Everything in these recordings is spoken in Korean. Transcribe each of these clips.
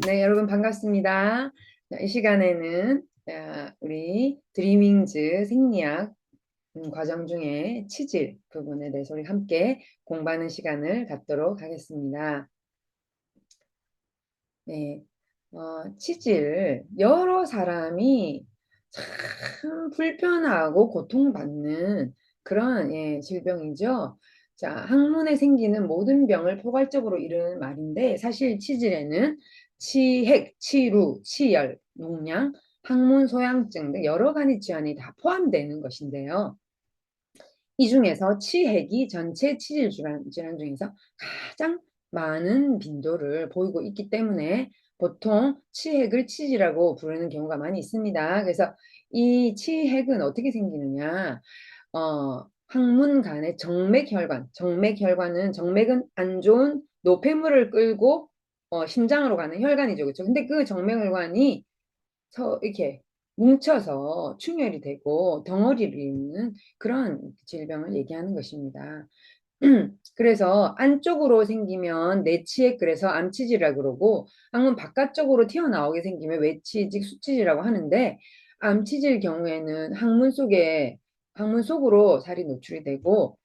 네, 여러분 반갑습니다. 이 시간에는 우리 드리밍즈 생리학 과정 중에 치질 부분에 대해서 우리 함께 공부하는 시간을 갖도록 하겠습니다. 네, 치질 여러 사람이 참 불편하고 고통받는 그런 질병이죠. 자, 항문에 생기는 모든 병을 포괄적으로 이르는 말인데 사실 치질에는 치핵, 치루, 치열, 농양, 항문 소양증 등 여러 가지 질환이 다 포함되는 것인데요. 이 중에서 치핵이 전체 치질 질환 중에서 가장 많은 빈도를 보이고 있기 때문에 보통 치핵을 치질이라고 부르는 경우가 많이 있습니다. 그래서 이 치핵은 어떻게 생기느냐? 항문 간의 정맥혈관은 정맥은 안 좋은 노폐물을 끌고 심장으로 가는 혈관이죠, 그렇죠? 근데 그 정맥혈관이 이렇게 뭉쳐서 충혈이 되고 덩어리를 이루는 그런 질병을 얘기하는 것입니다. 그래서 안쪽으로 생기면 내치액, 그래서 암치질이라고 그러고 항문 바깥쪽으로 튀어나오게 생기면 외치직, 수치질이라고 하는데 암치질 경우에는 항문 속으로 살이 노출이 되고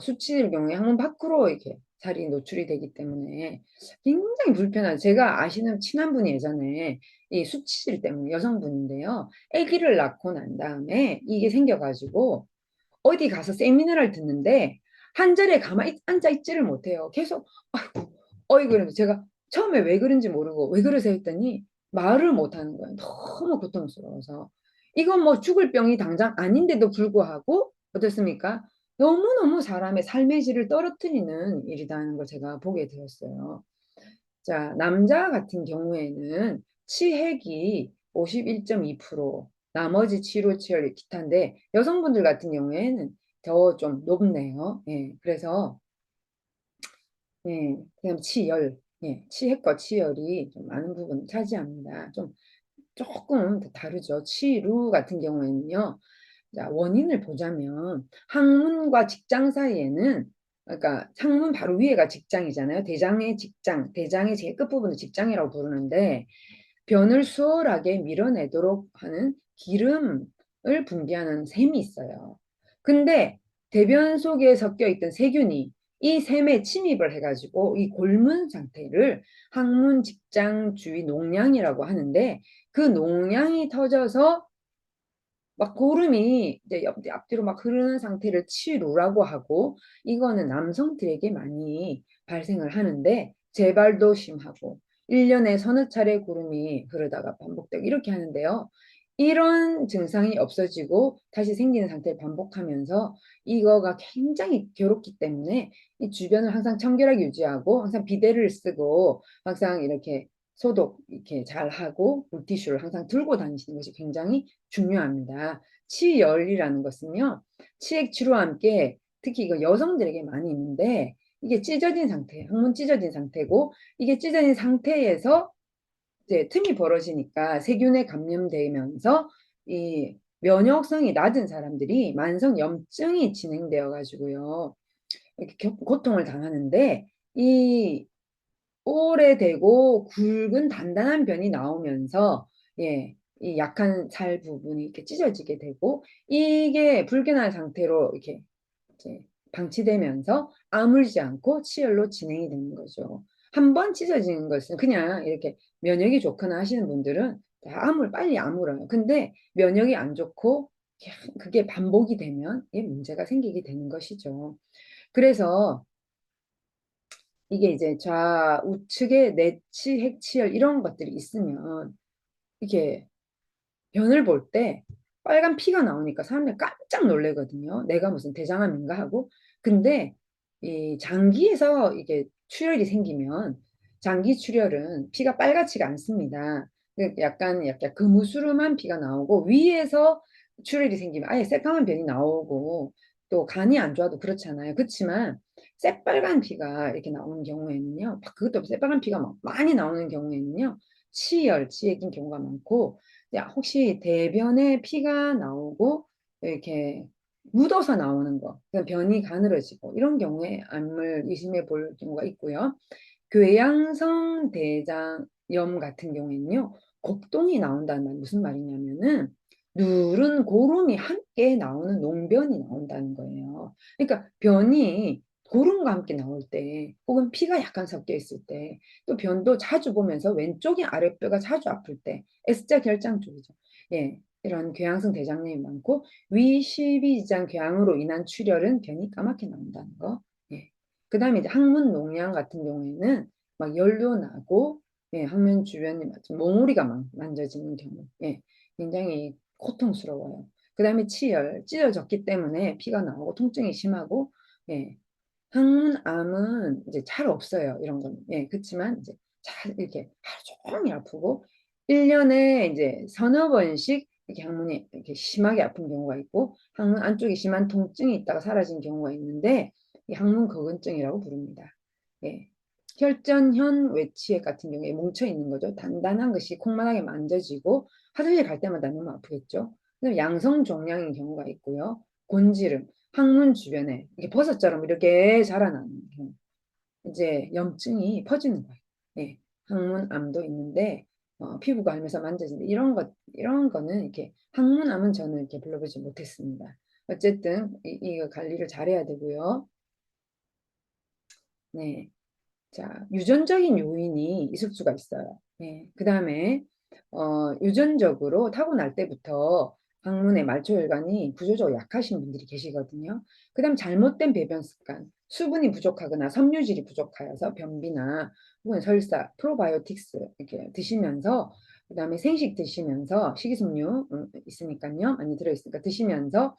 수치질 경우에 항문 밖으로 이렇게 살이 노출이 되기 때문에 굉장히 불편하죠. 제가 아시는 친한 분이 예전에 이 수치질 때문에 여성분인데요. 아기를 낳고 난 다음에 이게 생겨가지고 어디 가서 세미나를 듣는데 한 자리에 가만히 앉아 있지를 못해요. 계속 아이고 어이구 이러면서 제가 처음에 왜 그런지 모르고 왜 그러세요 했더니 말을 못하는 거예요. 너무 고통스러워서. 이건 뭐 죽을 병이 당장 아닌데도 불구하고 어떻습니까? 너무너무 사람의 삶의 질을 떨어뜨리는 일이라는 걸 제가 보게 되었어요. 자, 남자 같은 경우에는 치핵이 51.2%, 나머지 치료, 치열, 기타인데 여성분들 같은 경우에는 더 좀 높네요. 예, 그래서 그냥 치열, 치핵과 치열이 좀 많은 부분을 차지합니다. 좀 조금 다르죠. 치루 같은 경우에는요. 자, 원인을 보자면 항문과 직장 사이에는 그러니까 항문 바로 위에가 직장이잖아요. 대장의 직장, 대장의 제일 끝부분을 직장이라고 부르는데 변을 수월하게 밀어내도록 하는 기름을 분비하는 샘이 있어요. 근데 대변 속에 섞여 있던 세균이 이 샘에 침입을 해가지고 이 골문 상태를 항문 직장 주위 농양이라고 하는데 그 농양이 터져서 막 고름이 이제 앞뒤로 막 흐르는 상태를 치루라고 하고 이거는 남성들에게 많이 발생을 하는데 재발도 심하고 1년에 서너 차례 고름이 흐르다가 반복되고 이렇게 하는데요. 이런 증상이 없어지고 다시 생기는 상태를 반복하면서 이거가 굉장히 괴롭기 때문에 이 주변을 항상 청결하게 유지하고 항상 비데를 쓰고 항상 이렇게 소독 이렇게 잘 하고 물티슈를 항상 들고 다니시는 것이 굉장히 중요합니다. 치열이라는 것은요, 치액 치료와 함께 특히 이거 여성들에게 많이 있는데 이게 찢어진 상태, 항문 찢어진 상태고 이게 찢어진 상태에서 이제 틈이 벌어지니까 세균에 감염되면서 이 면역성이 낮은 사람들이 만성 염증이 진행되어 가지고요. 이렇게 고통을 당하는데 이 오래되고 굵은 단단한 변이 나오면서 이 약한 살 부분이 이렇게 찢어지게 되고 이게 불균한 상태로 이렇게 이제 방치되면서 아물지 않고 치열로 진행이 되는 거죠. 한 번 찢어지는 것은 그냥 이렇게 면역이 좋거나 하시는 분들은 빨리 아물어요. 근데 면역이 안 좋고 그게 반복이 되면 이 문제가 생기게 되는 것이죠. 그래서 이게 이제 좌우측에 내치, 핵치열 이런 것들이 있으면 이게 변을 볼 때 빨간 피가 나오니까 사람들이 깜짝 놀래거든요. 내가 무슨 대장암인가 하고. 근데 이 장기에서 이게 출혈이 생기면 장기 출혈은 피가 빨갛지가 않습니다. 약간 그무스름한 피가 나오고 위에서 출혈이 생기면 아예 새까만 변이 나오고 또 간이 안 좋아도 그렇잖아요. 그렇지만 새빨간 피가 이렇게 나오는 경우에는요. 그것도 새빨간 피가 막 많이 나오는 경우에는요. 치열, 치액인 경우가 많고 야, 혹시 대변에 피가 나오고 이렇게 묻어서 나오는 거, 그냥 변이 가늘어지고 이런 경우에 암을 의심해 볼 경우가 있고요. 궤양성 대장염 같은 경우에는요, 곡동이 나온다는 말 무슨 말이냐면은 누른 고름이 함께 나오는 농변이 나온다는 거예요. 그러니까 변이 고름과 함께 나올 때, 혹은 피가 약간 섞여 있을 때, 또 변도 자주 보면서 왼쪽이 아랫배가 자주 아플 때, S자 결장 쪽이죠. 예, 이런 궤양성 대장염이 많고 위십이지장 궤양으로 인한 출혈은 변이 까맣게 나온다는 거. 예. 그 다음에 이제 항문 농양 같은 경우에는 막 열도 나고, 예, 항문 주변이 몽우리가 만져지는 경우, 예, 굉장히 고통스러워요. 그 다음에 치열, 찢어졌기 때문에 피가 나오고 통증이 심하고, 예, 항문암은 이제 잘 없어요. 이런 건. 예, 그렇지만 이제 잘 이렇게 하루 종일 아프고 1년에 이제 서너 번씩 이렇게 항문이 이렇게 심하게 아픈 경우가 있고 항문 안쪽에 심한 통증이 있다가 사라진 경우가 있는데 이 항문 거근증이라고 부릅니다. 예. 혈전현 외치액 같은 경우에 뭉쳐 있는 거죠. 단단한 것이 콩만하게 만져지고 화장실 갈 때마다 너무 아프겠죠. 그다음에 양성 종양인 경우가 있고요. 곤지름, 항문 주변에 이게 버섯처럼 이렇게 자라나는 경우. 이제 염증이 퍼지는 거예요. 예, 항문암도 있는데 피부가 앓면서 만져지는데 이런 거는 이렇게 항문암은 저는 이렇게 불러보지 못했습니다. 어쨌든 이거 관리를 잘해야 되고요. 네, 자, 유전적인 요인이 있을 수가 있어요. 네, 그 다음에 유전적으로 타고날 때부터 항문의 말초혈관이 구조적으로 약하신 분들이 계시거든요. 그 다음 잘못된 배변 습관, 수분이 부족하거나 섬유질이 부족하여서 변비나 혹은 설사, 프로바이오틱스 이렇게 드시면서 그 다음에 생식 드시면서 식이섬유 있으니까요. 많이 들어있으니까 드시면서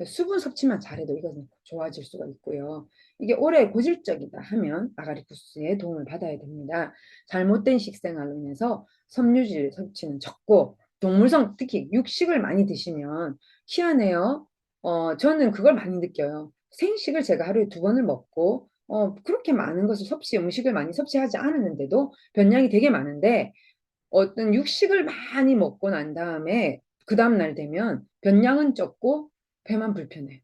수분 섭취만 잘해도 이것은 좋아질 수가 있고요. 이게 오래 고질적이다 하면 아가리푸스의 도움을 받아야 됩니다. 잘못된 식생활로 인해서 섬유질 섭취는 적고 동물성 특히 육식을 많이 드시면 희한해요. 저는 그걸 많이 느껴요. 생식을 제가 하루에 2번을 먹고 그렇게 많은 것을 음식을 많이 섭취하지 않았는데도 변량이 되게 많은데 어떤 육식을 많이 먹고 난 다음에 그 다음날 되면 변량은 적고 배만 불편해요.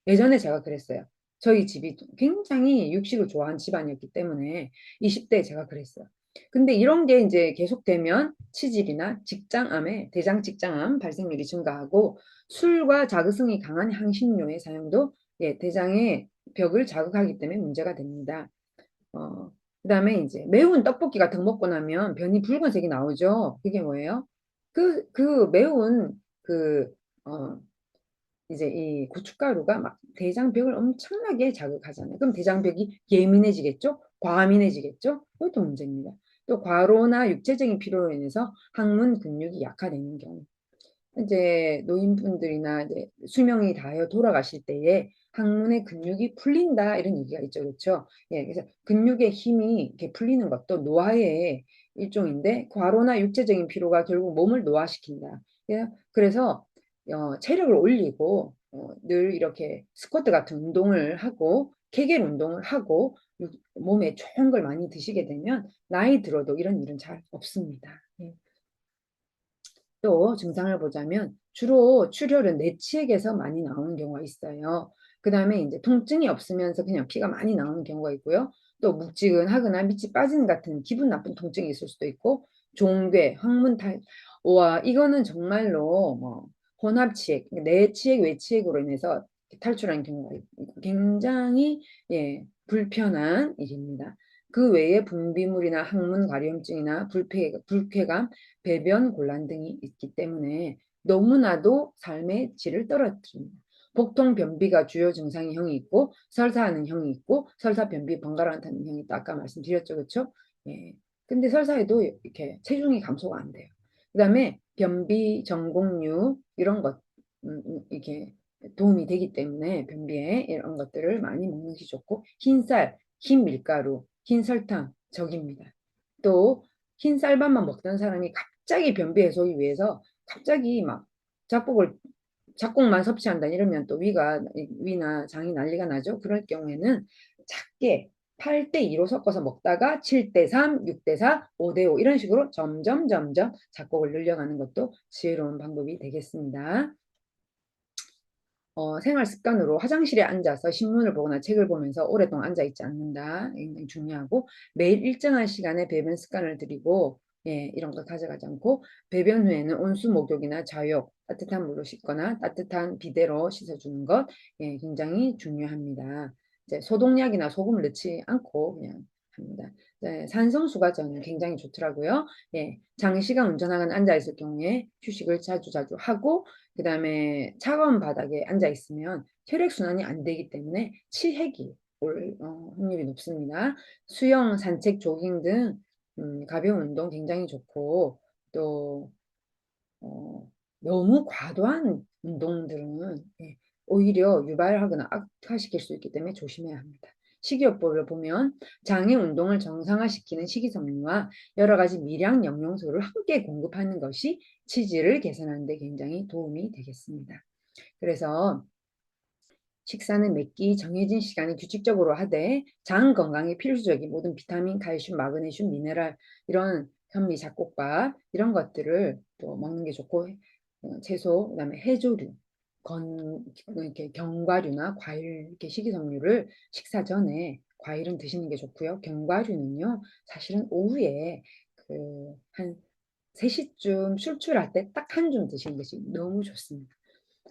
예전에 제가 그랬어요. 저희 집이 굉장히 육식을 좋아하는 집안이었기 때문에 20대에 제가 그랬어요. 근데 이런 게 이제 계속되면 치질이나 직장암에 대장 직장암 발생률이 증가하고 술과 자극성이 강한 향신료의 사용도 예, 대장의 벽을 자극하기 때문에 문제가 됩니다. 그다음에 이제 매운 떡볶이 같은 거 먹고 나면 변이 붉은색이 나오죠. 그게 뭐예요? 그 매운 그, 어, 이제 이 고춧가루가 막 대장벽을 엄청나게 자극하잖아요. 그럼 대장벽이 예민해지겠죠? 과민해지겠죠? 그것도 문제입니다. 또 과로나 육체적인 피로로 인해서 항문 근육이 약화되는 경우. 이제 노인분들이나 이제 수명이 다하여 돌아가실 때에 항문의 근육이 풀린다 이런 얘기가 있죠, 그렇죠? 예, 그래서 근육의 힘이 이렇게 풀리는 것도 노화의 일종인데 과로나 육체적인 피로가 결국 몸을 노화시킨다. 예, 그래서 체력을 올리고 늘 이렇게 스쿼트 같은 운동을 하고 케겔 운동을 하고 몸에 좋은 걸 많이 드시게 되면 나이 들어도 이런 일은 잘 없습니다. 예. 또 증상을 보자면 주로 출혈은 내치액에서 많이 나오는 경우가 있어요. 그 다음에 이제 통증이 없으면서 그냥 피가 많이 나오는 경우가 있고요. 또 묵직은하거나 밑이 빠지는 같은 기분 나쁜 통증이 있을 수도 있고 종괴, 항문탈, 와 이거는 정말로 뭐 혼합치액, 내치액, 외치액으로 인해서 탈출하는 경우가 굉장히 예, 불편한 일입니다. 그 외에 분비물이나 항문 가려움증이나 불쾌감, 배변 곤란 등이 있기 때문에 너무나도 삶의 질을 떨어뜨립니다. 복통 변비가 주요 증상의 형이 있고 설사하는 형이 있고 설사 변비 번갈아 가는 형이 있다. 아까 말씀드렸죠, 그렇죠? 예. 근데 설사해도 이렇게 체중이 감소가 안 돼요. 그다음에 변비, 전곡류 이런 것 이게 도움이 되기 때문에 변비에 이런 것들을 많이 먹는 것이 좋고 흰쌀, 흰 밀가루, 흰 설탕 적입니다. 또 흰 쌀밥만 먹던 사람이 갑자기 변비 해소를 위해서 갑자기 막 잡곡을 잡곡만 섭취한다 이러면 또 위나 장이 난리가 나죠. 그럴 경우에는 작게 8대2로 섞어서 먹다가 7대3, 6대4, 5대5 이런 식으로 점점 잡곡을 늘려가는 것도 지혜로운 방법이 되겠습니다. 생활 습관으로 화장실에 앉아서 신문을 보거나 책을 보면서 오랫동안 앉아 있지 않는다. 굉장히 중요하고 매일 일정한 시간에 배변 습관을 들이고 예, 이런 거 가져가지 않고 배변 후에는 온수 목욕이나 자욕, 따뜻한 물로 씻거나 따뜻한 비데로 씻어주는 것 예, 굉장히 중요합니다. 이제 소독약이나 소금을 넣지 않고 그냥 합니다. 네, 산성수가 저는 굉장히 좋더라고요. 예, 장시간 운전하거나 앉아 있을 경우에 휴식을 자주 하고 그다음에 차가운 바닥에 앉아 있으면 혈액 순환이 안 되기 때문에 치핵이 올 확률이 높습니다. 수영, 산책, 조깅 등 가벼운 운동 굉장히 좋고 또 어, 너무 과도한 운동들은 예, 오히려 유발하거나 악화시킬 수 있기 때문에 조심해야 합니다. 식이요법을 보면 장의 운동을 정상화시키는 식이섬유와 여러 가지 미량 영양소를 함께 공급하는 것이 치질을 개선하는 데 굉장히 도움이 되겠습니다. 그래서 식사는 매끼 정해진 시간에 규칙적으로 하되 장 건강에 필수적인 모든 비타민, 칼슘, 마그네슘, 미네랄 이런 현미, 잡곡밥 이런 것들을 또 먹는 게 좋고 채소, 그다음에 해조류, 이렇게 견과류나 과일 이렇게 식이섬유를 식사 전에 과일은 드시는 게 좋고요. 견과류는요 사실은 오후에 한 3시쯤 출출할 때 딱 한 줌 드시는 것이 너무 좋습니다.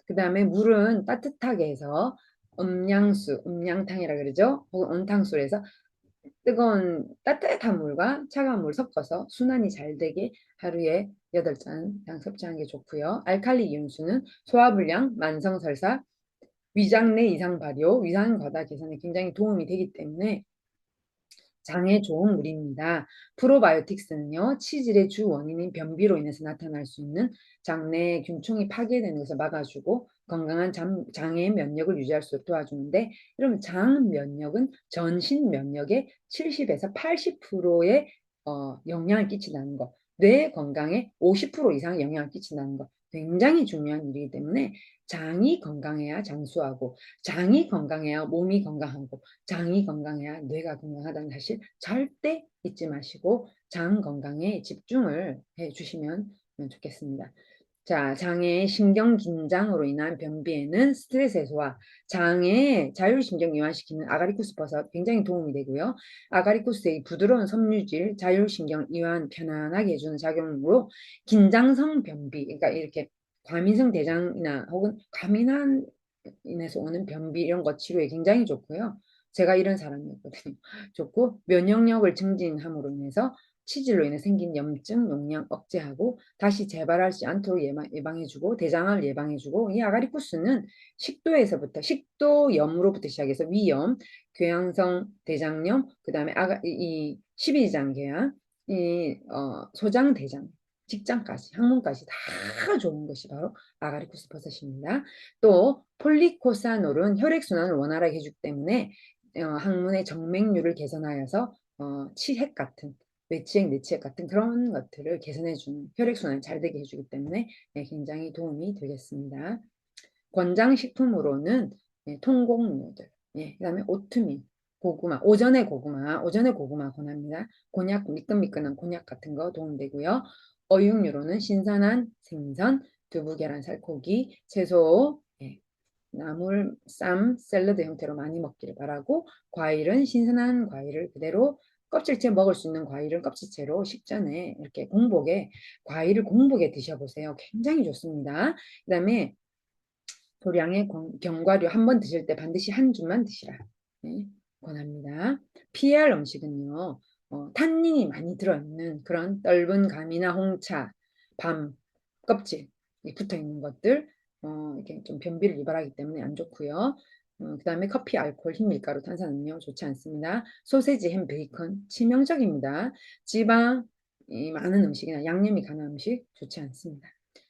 그 다음에 물은 따뜻하게 해서 음량수, 음량탕이라 그러죠. 혹은 온탕수로 해서 뜨거운 따뜻한 물과 차가운 물 섞어서 순환이 잘 되게 하루에 8잔 섭취하는 게 좋고요. 알칼리 이온수는 소화불량, 만성설사, 위장내 이상 발효, 위산 과다 개선에 굉장히 도움이 되기 때문에 장에 좋은 물입니다. 프로바이오틱스는요, 치질의 주 원인인 변비로 인해서 나타날 수 있는 장내 균층이 파괴되는 것을 막아주고 건강한 장의 면역을 유지할 수 있도록 도와주는데, 그럼 장 면역은 전신 면역의 70에서 80%의 영향을 끼친다는 것, 뇌 건강에 50% 이상의 영향을 끼친다는 것, 굉장히 중요한 일이기 때문에 장이 건강해야 장수하고, 장이 건강해야 몸이 건강하고, 장이 건강해야 뇌가 건강하다는 사실 절대 잊지 마시고 장 건강에 집중을 해 주시면 좋겠습니다. 자, 장의 신경 긴장으로 인한 변비에는 스트레스 해소와 장의 자율신경 이완시키는 아가리쿠스 버섯 굉장히 도움이 되고요. 아가리쿠스의 부드러운 섬유질, 자율신경 이완 편안하게 해주는 작용으로 긴장성 변비, 그러니까 이렇게 과민성 대장이나 혹은 과민한 인해서 오는 변비 이런 거 치료에 굉장히 좋고요. 제가 이런 사람이었거든요. 좋고 면역력을 증진함으로 인해서 치질로 인해 생긴 염증, 용량 억제하고 다시 재발하지 않도록 예방해주고 대장암을 예방해주고 이 아가리쿠스는 식도에서부터 식도염으로부터 시작해서 위염, 궤양성 대장염, 그다음에 이 십이지장궤양, 이 소장대장, 직장까지 항문까지 다 좋은 것이 바로 아가리쿠스 버섯입니다. 또 폴리코사놀은 혈액순환을 원활하게 해주기 때문에 항문의 정맥류를 개선하여서 치핵 같은 외치핵, 내치핵 같은 그런 것들을 개선해주는 혈액순환을 잘 되게 해주기 때문에 굉장히 도움이 되겠습니다. 권장식품으로는 통곡류들, 그다음에 오트밀, 고구마, 오전에 고구마 권합니다. 곤약, 미끈미끈한 곤약 같은 거 도움되고요. 어육류로는 신선한 생선, 두부, 계란, 살코기, 채소, 나물, 쌈, 샐러드 형태로 많이 먹기를 바라고 과일은 신선한 과일을 그대로 껍질째 먹을 수 있는 과일은 껍질째로 식전에 이렇게 과일을 공복에 드셔보세요. 굉장히 좋습니다. 그다음에 소량의 견과류 한 번 드실 때 반드시 한 줌만 드시라 권합니다. 피해야 할 음식은요. 탄닌이 많이 들어있는 그런 떫은 감이나 홍차, 밤, 껍질 붙어있는 것들 이렇게 좀 변비를 유발하기 때문에 안 좋고요. 그다음에 커피, 알코올, 흰밀가루, 탄산음료 좋지 않습니다. 소세지, 햄, 베이컨 치명적입니다. 지방이 많은 음식이나 양념이 강한 음식 좋지 않습니다.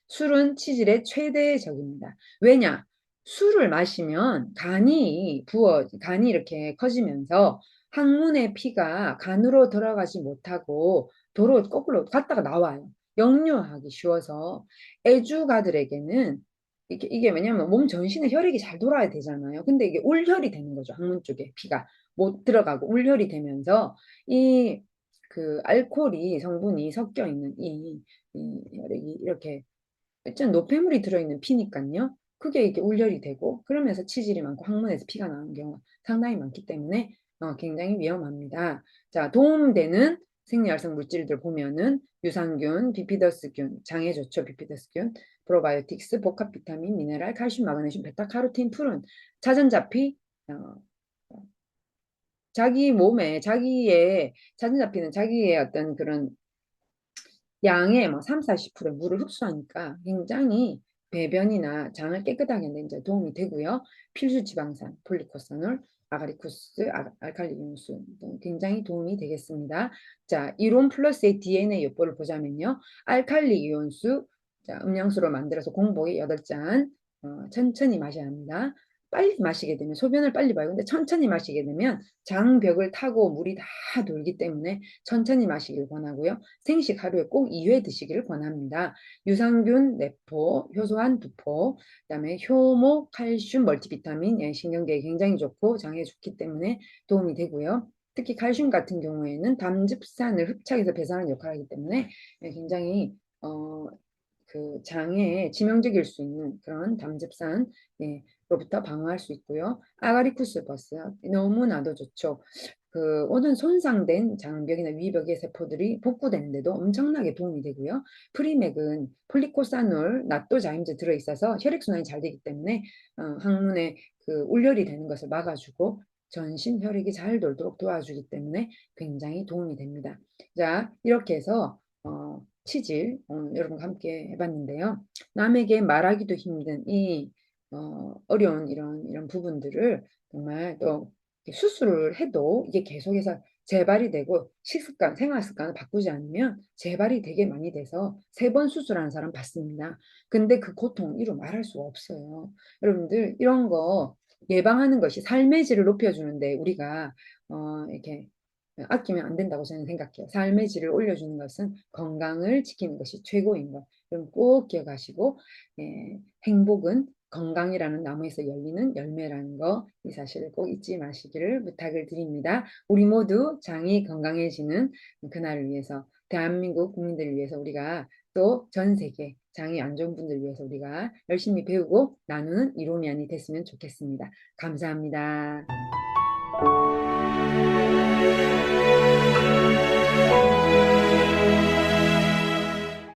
술은 치질의 최대의 적입니다. 왜냐? 술을 마시면 간이 이렇게 커지면서 항문의 피가 간으로 들어가지 못하고 도로 거꾸로 갔다가 나와요. 역류하기 쉬워서 애주가들에게는 이게 왜냐면 몸 전신에 혈액이 잘 돌아야 되잖아요. 근데 이게 울혈이 되는 거죠. 항문 쪽에 피가 못 들어가고 울혈이 되면서 이 그 알코올이 성분이 섞여 있는 이 혈액이 이렇게 일단 노폐물이 들어있는 피니까요. 그게 이게 울열이 되고 그러면서 치질이 많고 항문에서 피가 나는 경우가 상당히 많기 때문에 굉장히 위험합니다. 자, 도움되는 생리활성 물질들 보면은 유산균, 비피더스균, 장에 좋죠. 비피더스균, 프로바이오틱스, 복합 비타민, 미네랄, 칼슘, 마그네슘, 베타카로틴, 푸른, 자전자피, 어, 자기 몸에 자기의 자전자피는 자기의 어떤 그런 양의 뭐 3, 40%의 물을 흡수하니까 굉장히 배변이나 장을 깨끗하게 하는 데 도움이 되고요. 필수 지방산, 폴리코사놀, 아가리쿠스, 알칼리균수 굉장히 도움이 되겠습니다. 자, 이론 플러스의 DNA 요법을 보자면요. 알칼리 이온수, 자, 음량수로 만들어서 공복에 8잔 천천히 마셔야 합니다. 빨리 마시게 되면 소변을 빨리 봐요. 근데 천천히 마시게 되면 장벽을 타고 물이 다 돌기 때문에 천천히 마시길 권하고요. 생식 하루에 꼭 2회 드시기를 권합니다. 유산균 4포, 효소한 2포, 그다음에 효모, 칼슘, 멀티비타민, 신경계에 굉장히 좋고 장에 좋기 때문에 도움이 되고요. 특히 칼슘 같은 경우에는 담즙산을 흡착해서 배설하는 역할을 하기 때문에 굉장히 그 장애에 치명적일 수 있는 그런 담즙산 로부터 방어할 수 있고요. 아가리쿠스 버스 너무나도 좋죠. 그 모든 손상된 장벽이나 위벽의 세포들이 복구되는데도 엄청나게 도움이 되고요. 프리맥은 폴리코사놀, 나토자임제 들어있어서 혈액순환이 잘 되기 때문에 항문에 그 울열이 되는 것을 막아주고 전신 혈액이 잘 돌도록 도와주기 때문에 굉장히 도움이 됩니다. 자, 이렇게 해서 치질 여러분과 함께 해봤는데요. 남에게 말하기도 힘든 이 어려운 이런 부분들을 정말 또 수술을 해도 이게 계속해서 재발이 되고 식습관, 생활 습관을 바꾸지 않으면 재발이 되게 많이 돼서 3번 수술하는 사람 봤습니다. 근데 그 고통 이루 말할 수가 없어요. 여러분들 이런 거 예방하는 것이 삶의 질을 높여주는데 우리가 이렇게 아끼면 안 된다고 저는 생각해요. 삶의 질을 올려주는 것은 건강을 지키는 것이 최고인 것. 그럼 꼭 기억하시고 행복은 건강이라는 나무에서 열리는 열매라는 거, 이 사실을 꼭 잊지 마시기를 부탁을 드립니다. 우리 모두 장이 건강해지는 그날을 위해서, 대한민국 국민들을 위해서 우리가 또 전 세계 장이 안 좋은 분들을 위해서 우리가 열심히 배우고 나누는 이로미안이 됐으면 좋겠습니다. 감사합니다.